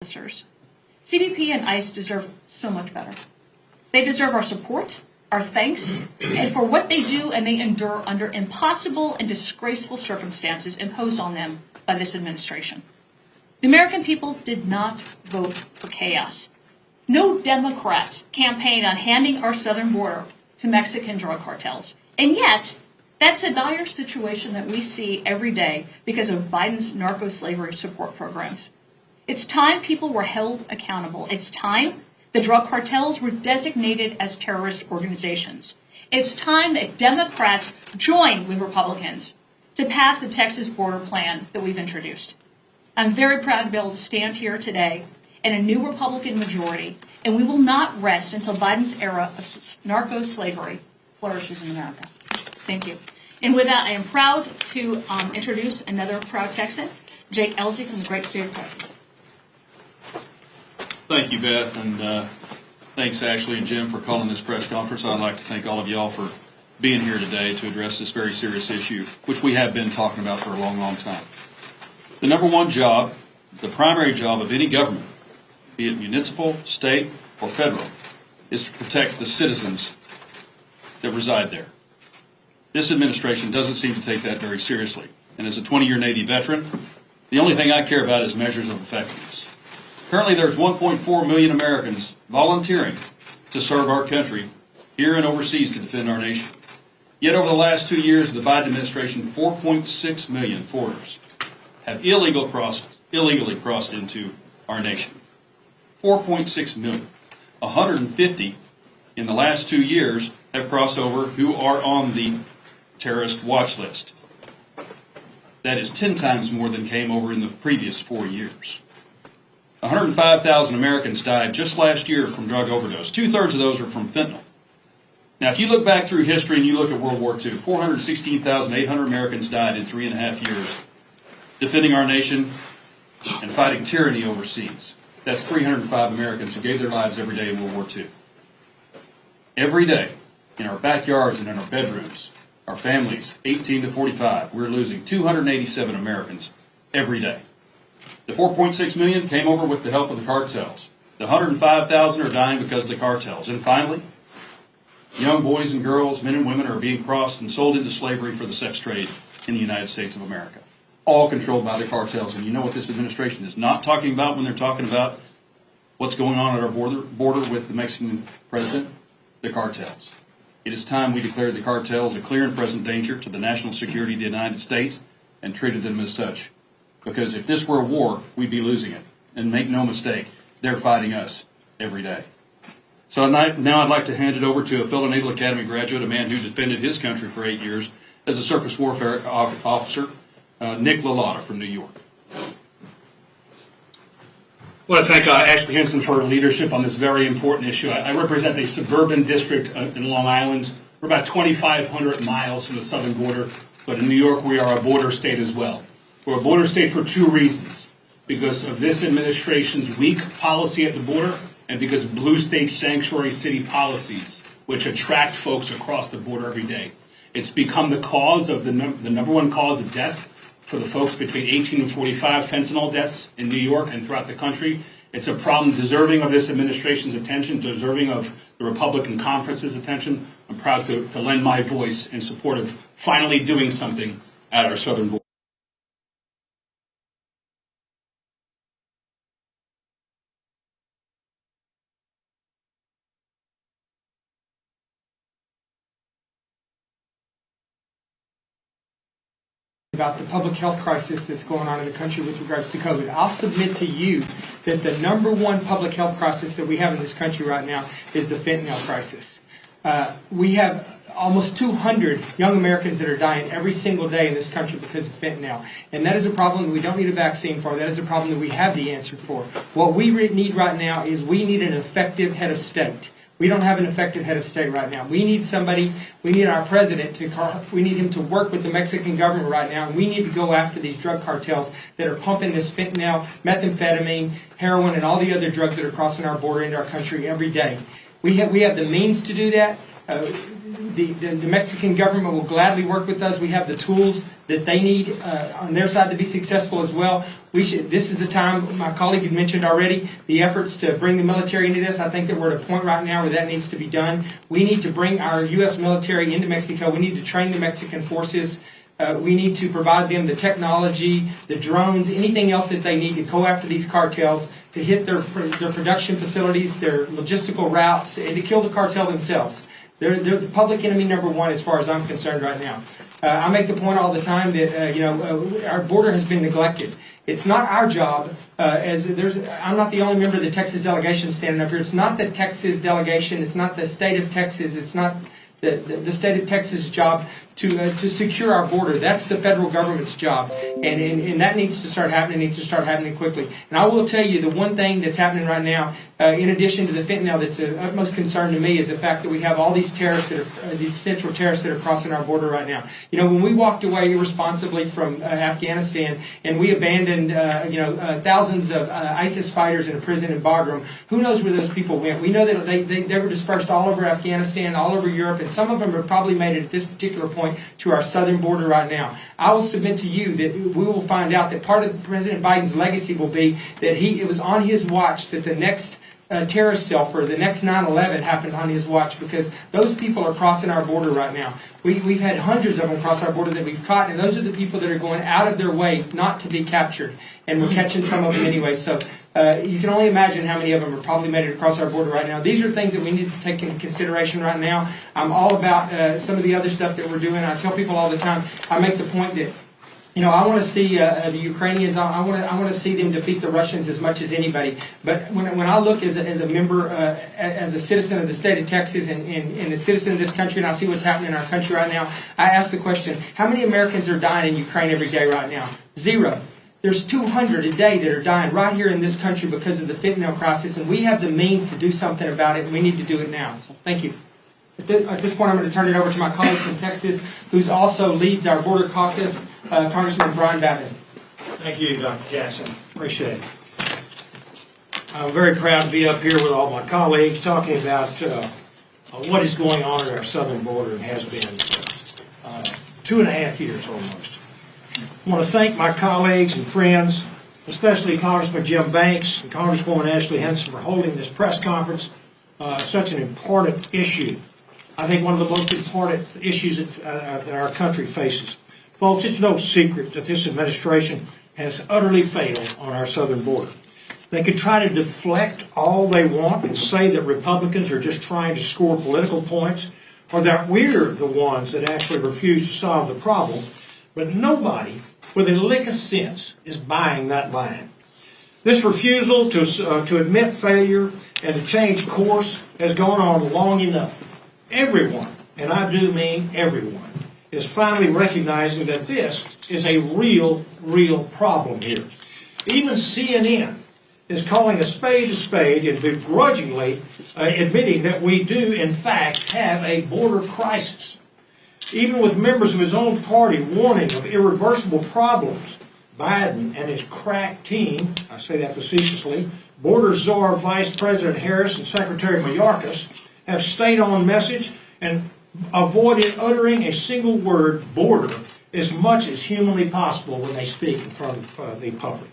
officers. CBP and ICE deserve so much better. They deserve our support, our thanks, and for what they do and they endure under impossible and disgraceful circumstances imposed on them by this administration. The American people did not vote for chaos. No Democrat campaigned on handing our southern border to Mexican drug cartels. And yet, that's a dire situation that we see every day because of Biden's narco-slavery support programs. It's time people were held accountable. It's time the drug cartels were designated as terrorist organizations. It's time that Democrats join with Republicans to pass the Texas border plan that we've introduced. I'm very proud to be able to stand here today in a new Republican majority, and we will not rest until Biden's era of narco-slavery flourishes in America. Thank you. And with that, I am proud to introduce another proud Texan, Jake Elsey from the great state of Texas. Thank you, Beth, and thanks Ashley and Jim for calling this press conference. I'd like to thank all of y'all for being here today to address this very serious issue, which we have been talking about for a long, long time. The number one job, the primary job of any government, be it municipal, state, or federal, is to protect the citizens that reside there. This administration doesn't seem to take that very seriously. And as a 20-year Navy veteran, the only thing I care about is measures of effectiveness. Currently, there's 1.4 million Americans volunteering to serve our country here and overseas to defend our nation. Yet over the last 2 years of the Biden administration, 4.6 million foreigners have illegally crossed into our nation. 4.6 million. 150 in the last 2 years have crossed over who are on the terrorist watch list. That is 10 times more than came over in the previous 4 years. 105,000 Americans died just last year from drug overdose. 2/3 of those are from fentanyl. Now, if you look back through history and you look at World War II, 416,800 Americans died in 3.5 years defending our nation and fighting tyranny overseas. That's 305 Americans who gave their lives every day in World War II. Every day, in our backyards and in our bedrooms, our families, 18 to 45, we're losing 287 Americans every day. The 4.6 million came over with the help of the cartels. The 105,000 are dying because of the cartels. And finally, young boys and girls, men and women are being crossed and sold into slavery for the sex trade in the United States of America. All controlled by the cartels. And you know what this administration is not talking about when they're talking about what's going on at our border with the Mexican president? The cartels. It is time we declared the cartels a clear and present danger to the national security of the United States and treated them as such. Because if this were a war, we'd be losing it. And make no mistake, they're fighting us every day. So now I'd like to hand it over to a fellow Naval Academy graduate, a man who defended his country for 8 years as a surface warfare officer, Nick LaLotta from New York. I want to thank Ashley Henson for her leadership on this very important issue. I represent a suburban district in Long Island. We're about 2,500 miles from the southern border, but in New York we are a border state as well. We're a border state for two reasons: because of this administration's weak policy at the border, and because of blue state sanctuary city policies, which attract folks across the border every day. It's become the cause of the number one cause of death for the folks between 18 and 45, fentanyl deaths in New York and throughout the country. It's a problem deserving of this administration's attention, deserving of the Republican conference's attention. I'm proud to lend my voice in support of finally doing something at our southern border. About the public health crisis that's going on in the country with regards to COVID. I'll submit to you that the number one public health crisis that we have in this country right now is the fentanyl crisis. We have almost 200 young Americans that are dying every single day in this country because of fentanyl. And that is a problem that we don't need a vaccine for. That is a problem that we have the answer for. What we need right now is we need an effective head of state. We don't have an effective head of state right now. We need somebody, we need our president we need him to work with the Mexican government right now, and we need to go after these drug cartels that are pumping this fentanyl, methamphetamine, heroin, and all the other drugs that are crossing our border into our country every day. We have the means to do that. The Mexican government will gladly work with us. We have the tools that they need on their side to be successful as well. This is the time, my colleague had mentioned already, the efforts to bring the military into this. I think that we're at a point right now where that needs to be done. We need to bring our U.S. military into Mexico. We need to train the Mexican forces. We need to provide them the technology, the drones, anything else that they need to go after these cartels, to hit their production facilities, their logistical routes, and to kill the cartel themselves. They're the public enemy number one as far as I'm concerned right now. I make the point all the time that our border has been neglected. It's not our job. I'm not the only member of the Texas delegation standing up here. It's not the Texas delegation. It's not the state of Texas. It's not the state of Texas' job to secure our border. That's the federal government's job, and that needs to start happening. It needs to start happening quickly. And I will tell you, the one thing that's happening right now, in addition to the fentanyl, that's of utmost concern to me, is the fact that we have all these terrorists these potential terrorists that are crossing our border right now. When we walked away irresponsibly from Afghanistan and we abandoned thousands of ISIS fighters in a prison in Bagram, who knows where those people went? We know that they were dispersed all over Afghanistan, all over Europe, and some of them have probably made it at this particular point to our southern border right now. I will submit to you that we will find out that part of President Biden's legacy will be that it was on his watch that the next terrorist cell for the next 9/11 happened on his watch, because those people are crossing our border right now. We've had hundreds of them cross our border that we've caught, and those are the people that are going out of their way not to be captured. And we're catching some of them anyway. So you can only imagine how many of them are probably made it across our border right now. These are things that we need to take into consideration right now. I'm all about some of the other stuff that we're doing. I tell people all the time, I make the point that I want to see the Ukrainians. I want to see them defeat the Russians as much as anybody. But when I look as a member, as a citizen of the state of Texas, and a citizen of this country, and I see what's happening in our country right now, I ask the question: how many Americans are dying in Ukraine every day right now? 0. There's 200 a day that are dying right here in this country because of the fentanyl crisis, and we have the means to do something about it, and we need to do it now. So thank you. At this point, I'm going to turn it over to my colleague from Texas, who also leads our border caucus, Congressman Brian Babin. Thank you, Dr. Jackson. Appreciate it. I'm very proud to be up here with all my colleagues talking about what is going on at our southern border, and has been 2.5 years almost. I want to thank my colleagues and friends, especially Congressman Jim Banks and Congresswoman Ashley Henson, for holding this press conference. Such an important issue. I think one of the most important issues that our country faces. Folks, it's no secret that this administration has utterly failed on our southern border. They could try to deflect all they want and say that Republicans are just trying to score political points, or that we're the ones that actually refuse to solve the problem. But nobody with a lick of sense is buying that line. This refusal to admit failure and to change course has gone on long enough. Everyone, and I do mean everyone, is finally recognizing that this is a real problem here. Even CNN is calling a spade and begrudgingly admitting that we do, in fact, have a border crisis. Even with members of his own party warning of irreversible problems, Biden and his crack team, I say that facetiously, border czar Vice President Harris and Secretary Mayorkas, have stayed on message and avoided uttering a single word, border, as much as humanly possible when they speak in front of the public.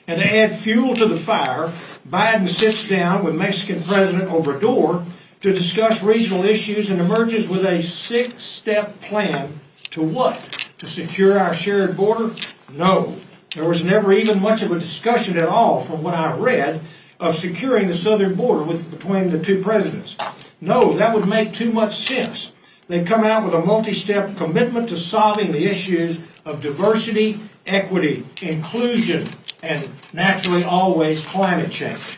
And to add fuel to the fire, Biden sits down with Mexican President Obrador to discuss regional issues and emerges with a 6-step plan to what? To secure our shared border? No. There was never even much of a discussion at all, from what I read, of securing the southern border between the two presidents. No, that would make too much sense. They come out with a multi-step commitment to solving the issues of diversity, equity, inclusion, and naturally always climate change.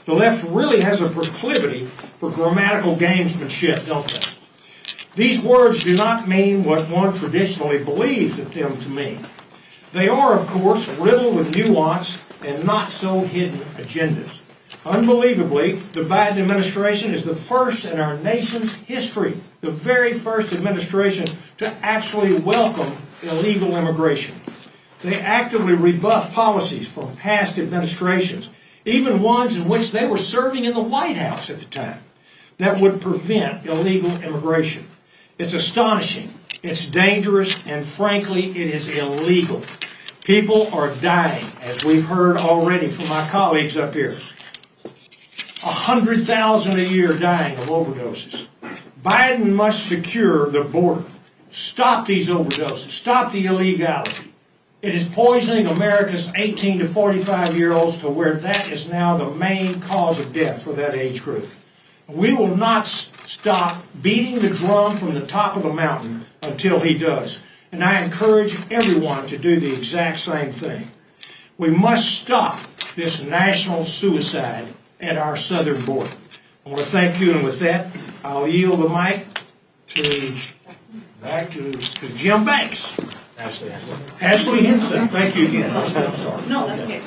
The left really has a proclivity for grammatical gamesmanship, don't they? These words do not mean what one traditionally believes them to mean. They are, of course, riddled with nuance and not so hidden agendas. Unbelievably, the Biden administration is the first in our nation's history, the very first administration to actually welcome illegal immigration. They actively rebuff policies from past administrations, even ones in which they were serving in the White House at the time. that would prevent illegal immigration. It's astonishing, it's dangerous, and frankly, it is illegal. People are dying, as we've heard already from my colleagues up here. 100,000 a year dying of overdoses. Biden must secure the border. Stop these overdoses. Stop the illegality. It is poisoning America's 18 to 45-year-olds to where that is now the main cause of death for that age group. We will not stop beating the drum from the top of the mountain until he does. And I encourage everyone to do the exact same thing. We must stop this national suicide at our southern border. I want to thank you, and with that, I'll yield the mic back to Jim Banks. Ashley Henson, thank you again. I'm sorry. No, that's okay.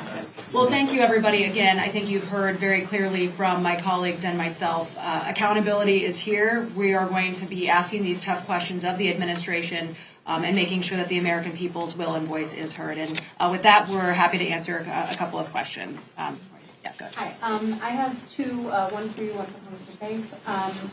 Well, thank you, everybody. Again, I think you've heard very clearly from my colleagues and myself. Accountability is here. We are going to be asking these tough questions of the administration and making sure that the American people's will and voice is heard. And with that, we're happy to answer a couple of questions. Yeah, go ahead. Hi, I have two, one for you, one for Mr. Banks.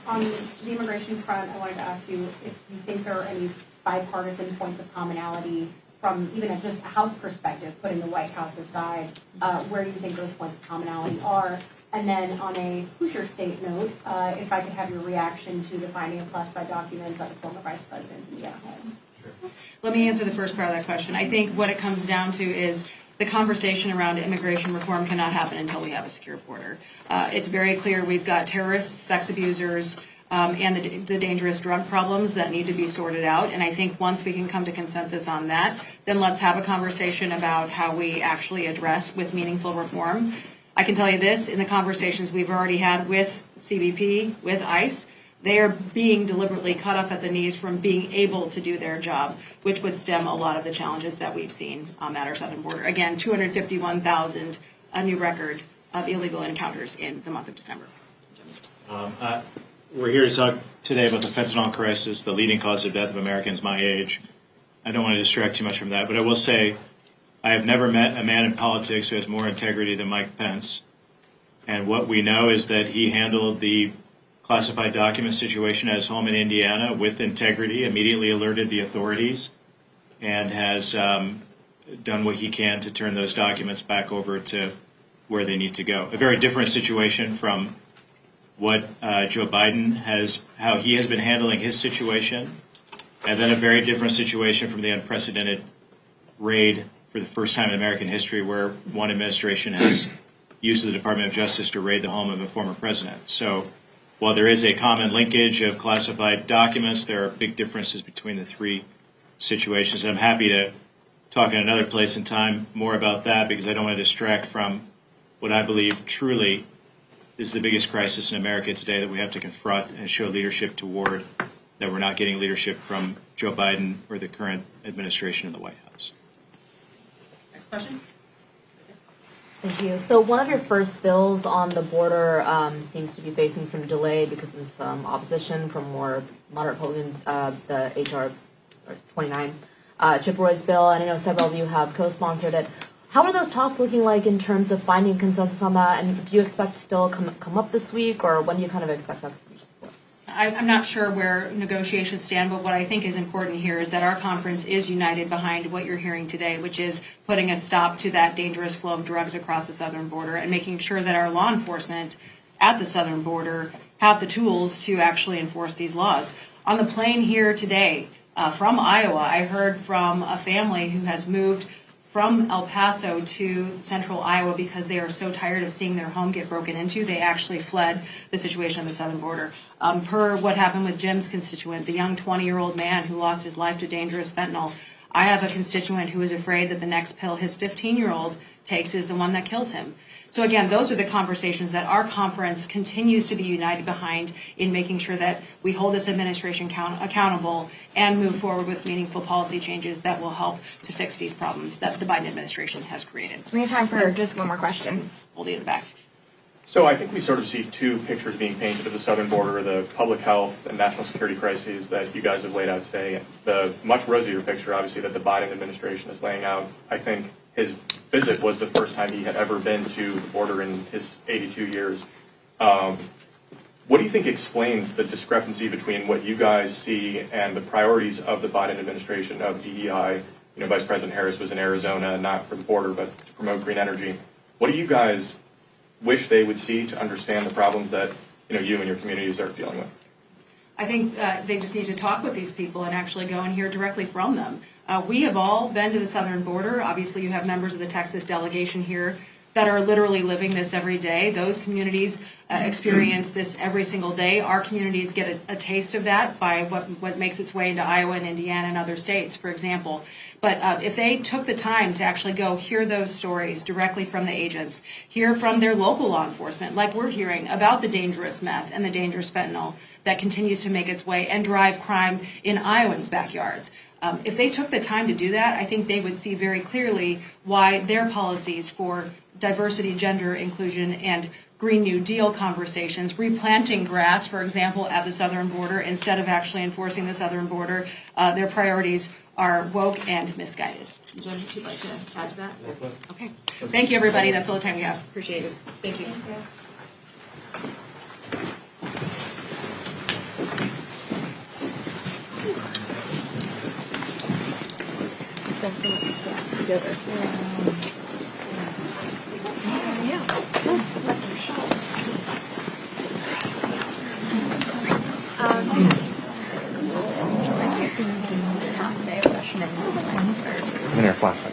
On the immigration front, I wanted to ask you if you think there are any bipartisan points of commonality from even just a House perspective, putting the White House aside, where you think those points of commonality are. And then on a Hoosier State note, if I could have your reaction to the finding of classified documents at the former Vice President's Indiana home. Let me answer the first part of that question. I think what it comes down to is the conversation around immigration reform cannot happen until we have a secure border. It's very clear we've got terrorists, sex abusers, and the dangerous drug problems that need to be sorted out. And I think once we can come to consensus on that, then let's have a conversation about how we actually address with meaningful reform. I can tell you this, in the conversations we've already had with CBP, with ICE, they are being deliberately cut up at the knees from being able to do their job, which would stem a lot of the challenges that we've seen at our southern border. Again, 251,000, a new record of illegal encounters in the month of December. We're here to talk today about the fentanyl crisis, the leading cause of death of Americans my age. I don't want to distract too much from that, but I will say I have never met a man in politics who has more integrity than Mike Pence. And what we know is that he handled the classified document situation at his home in Indiana with integrity, immediately alerted the authorities, and has done what he can to turn those documents back over to where they need to go. A very different situation from what Joe Biden how he has been handling his situation, and then a very different situation from the unprecedented raid for the first time in American history where one administration has used the Department of Justice to raid the home of a former president. So while there is a common linkage of classified documents, there are big differences between the three situations. And I'm happy to talk in another place and time more about that because I don't want to distract from what I believe truly is the biggest crisis in America today that we have to confront and show leadership toward, that we're not getting leadership from Joe Biden or the current administration in the White House. Next question. Thank you. So one of your first bills on the border seems to be facing some delay because of some opposition from more moderate Republicans, the H.R. 29, Chip Roy's bill, and I know several of you have co-sponsored it. How are those talks looking like in terms of finding consensus on that, and do you expect to still come up this week, or when do you kind of expect that to be support? I'm not sure where negotiations stand, but what I think is important here is that our conference is united behind what you're hearing today, which is putting a stop to that dangerous flow of drugs across the southern border and making sure that our law enforcement at the southern border have the tools to actually enforce these laws. On the plane here today from Iowa, I heard from a family who has moved from El Paso to central Iowa because they are so tired of seeing their home get broken into. They actually fled the situation on the southern border. Per what happened with Jim's constituent, the young 20-year-old man who lost his life to dangerous fentanyl, I have a constituent who is afraid that the next pill his 15-year-old takes is the one that kills him. So again, those are the conversations that our conference continues to be united behind in making sure that we hold this administration accountable and move forward with meaningful policy changes that will help to fix these problems that the Biden administration has created. We have time for just one more question. Holding it back. So I think we sort of see two pictures being painted of the southern border, the public health and national security crises that you guys have laid out today. The much rosier picture, obviously, that the Biden administration is laying out. I think his visit was the first time he had ever been to the border in his 82 years. What do you think explains the discrepancy between what you guys see and the priorities of the Biden administration of DEI? Vice President Harris was in Arizona, not for the border, but to promote green energy. What do you guys wish they would see to understand the problems that you and your communities are dealing with? I think they just need to talk with these people and actually go and hear directly from them. We have all been to the southern border. Obviously, you have members of the Texas delegation here that are literally living this every day. Those communities experience this every single day. Our communities get a taste of that by what makes its way into Iowa and Indiana and other states, for example. But if they took the time to actually go hear those stories directly from the agents, hear from their local law enforcement, like we're hearing about the dangerous meth and the dangerous fentanyl that continues to make its way and drive crime in Iowans' backyards. If they took the time to do that, I think they would see very clearly why their policies for diversity, gender inclusion, and Green New Deal conversations, replanting grass, for example, at the southern border instead of actually enforcing the southern border, their priorities are woke and misguided. Jen, if you'd like to add to that? Okay. Thank you, everybody. That's all the time we have. Appreciate it. Thank you. In our flashlight.